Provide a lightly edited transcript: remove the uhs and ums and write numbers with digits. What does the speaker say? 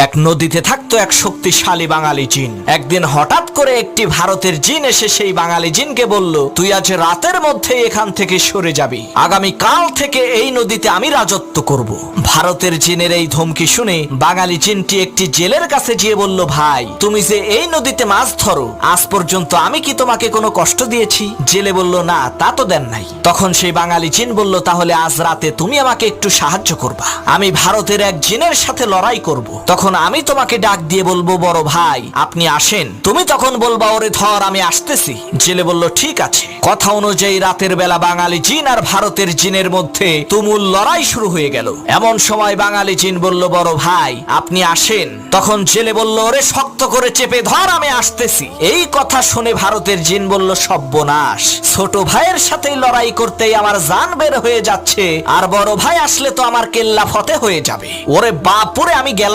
এক নদীতে থাকতো এক শক্তিশালী বাঙালি জিন। একদিন হঠাৎ করে একটি ভারতের জিন এসে সেই বাঙালি জিনকে বলল, তুই আজ রাতের মধ্যে এখান থেকে সরে যাবি, আগামী কাল থেকে এই নদীতে আমি রাজত্ব করব। ভারতের জিনের এই ধমকি শুনে বাঙালি জিনটি একটি জেলের কাছে গিয়ে বলল, ভাই তুমি যে এই নদীতে মাছ ধরো, আজ পর্যন্ত আমি কি তোমাকে কোনো কষ্ট দিয়েছি? জেলে বলল, না তা তো দেন নাই। তখন সেই বাঙালি জিন বলল, তাহলে আজ রাতে তুমি আমাকে একটু সাহায্য করবা, আমি ভারতের এক জিনের সাথে লড়াই করব। তখন আমি তোমাকে ডাক দিয়ে বলবো, বড় ভাই আপনি আসেন। তুমি তখন বলবা, ওরে ধর আমি আসতেছি। জেলে বলল, ঠিক আছে। কথা অনুযায়ী রাতের বেলা বাঙালি জিন আর ভারতের জিনের মধ্যে তুমুল লড়াই শুরু হয়ে গেল। এমন সময় বাঙালি জিন বলল, বড় ভাই আপনি আসেন। তখন জেলে বলল, ওরে শক্ত করে চেপে ধর আমি আসতেছি। এই কথা শুনে ভারতের জিন বলল, সর্বনাশ, ছোট ভাইয়ের সাথে লড়াই করতেই আমার জান বের হয়ে যাচ্ছে, আর বড় ভাই আসলে তো আমার কেল্লা ফতে হয়ে যাবে। ওরে বাপুরে, আমি গেলাম।